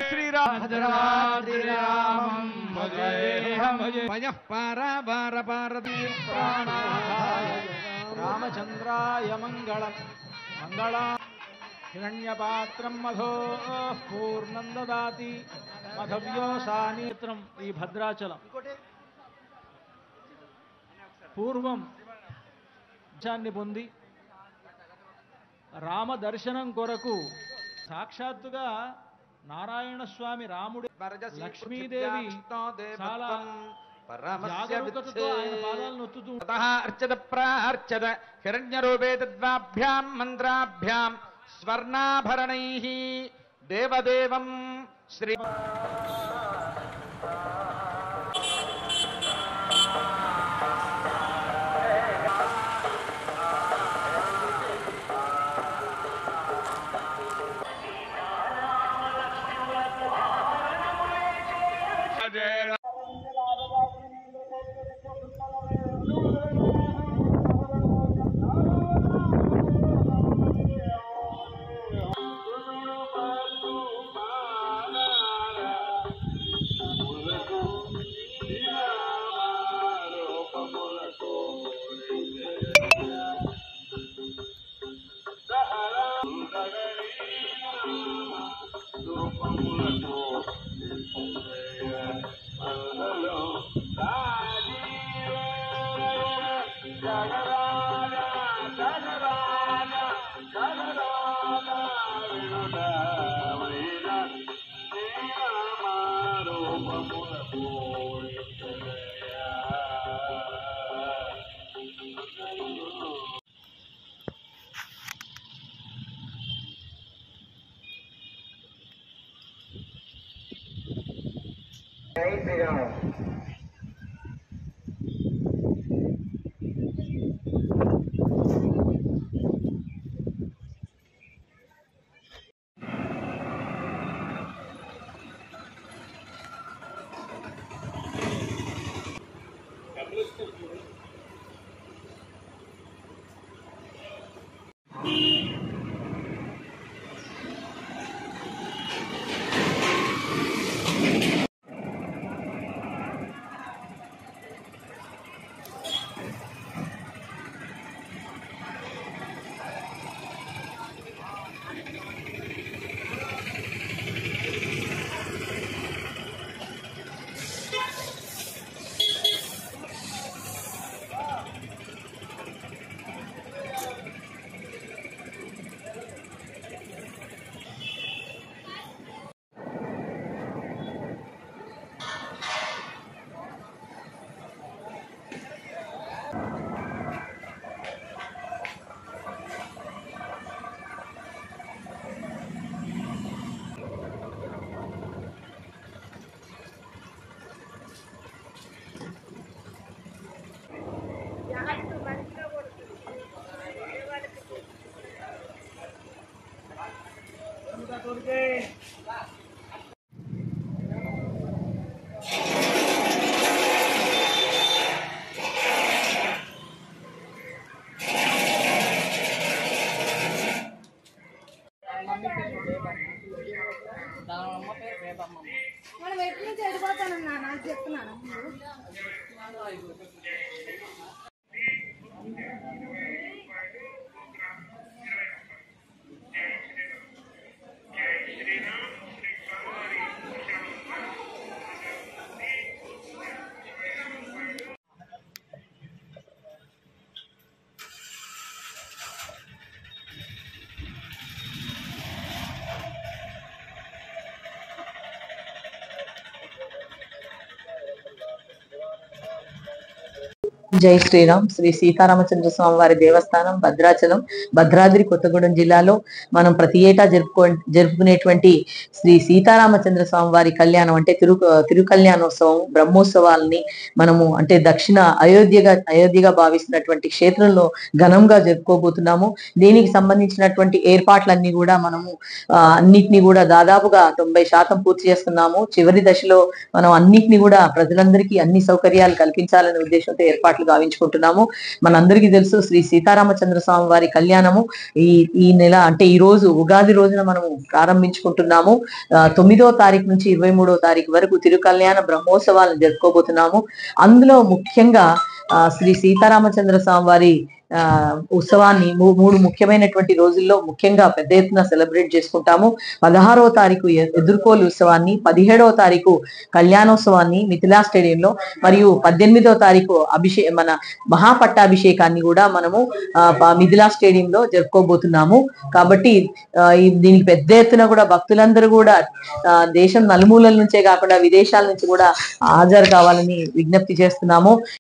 శ్రీరామం భజేహం భజః రామచంద్రాయ మంగళం మంగళా హిరణ్యపాత్రం మధో పూర్ణం దదాతి మధవ్యోసానిత్రం. ఈ భద్రాచలం పూర్వం చాన్ని పొంది రామ దర్శనం కొరకు సాక్షాత్తుగా నారాయణ స్వామి రాముడు లక్ష్మీదేవి చాలా జాగరూకతతో ఆయన పాదాలను నొత్తుతూ అర్చత ప్రార్చత హిరణ్యరూపే తద్వాభ్యాం మంత్రాభ్యాం స్వర్ణాభరణైః దేవదేవం శ్రీ మనం ఎట్లా చెడిపోతానన్నా నాకు చెప్తున్నాను. జై శ్రీరామ్. శ్రీ సీతారామచంద్ర స్వామి వారి దేవస్థానం భద్రాచలం, భద్రాద్రి కొత్తగూడెం జిల్లాలో మనం ప్రతి ఏటా జరుపుకునేటువంటి శ్రీ సీతారామచంద్ర స్వామి వారి కళ్యాణం అంటే తిరుకళ్యాణోత్సవం బ్రహ్మోత్సవాలని మనము అంటే దక్షిణ అయోధ్యగా భావిస్తున్నటువంటి క్షేత్రంలో ఘనంగా జరుపుకోబోతున్నాము. దీనికి సంబంధించినటువంటి ఏర్పాట్లన్నీ కూడా మనము అన్నిటిని కూడా దాదాపుగా 90% పూర్తి చేస్తున్నాము. చివరి దశలో మనం అన్నిటిని కూడా ప్రజలందరికీ అన్ని సౌకర్యాలు కల్పించాలనే ఉద్దేశంతో ఏర్పాట్లు శుభాకాంక్షలు గావించుకుంటున్నాము. మనందరికీ తెలుసు శ్రీ సీతారామచంద్ర స్వామి వారి కళ్యాణము ఈ నెల అంటే ఈ రోజు ఉగాది రోజున మనము ప్రారంభించుకుంటున్నాము. 9వ తారీఖు నుంచి 23వ తారీఖు వరకు తిరుకల్యాణ బ్రహ్మోత్సవాలను జరుపుకోబోతున్నాము. అందులో ముఖ్యంగా శ్రీ సీతారామచంద్ర స్వామి వారి ఉత్సవాన్ని 3 ముఖ్యమైనటువంటి రోజుల్లో ముఖ్యంగా పెద్ద ఎత్తున సెలబ్రేట్ చేసుకుంటాము. 16వ తారీఖు ఎదుర్కోలు ఉత్సవాన్ని, 17వ తారీఖు కళ్యాణోత్సవాన్ని మిథిలా స్టేడియంలో, మరియు 18వ తారీఖు మన మహాపట్టాభిషేకాన్ని కూడా మనము మిథిలా స్టేడియంలో జరుపుకోబోతున్నాము. కాబట్టి దీనికి పెద్ద ఎత్తున కూడా భక్తులందరూ కూడా దేశం నలుమూలల నుంచే కాకుండా విదేశాల నుంచి కూడా హాజరు కావాలని విజ్ఞప్తి చేస్తున్నాము.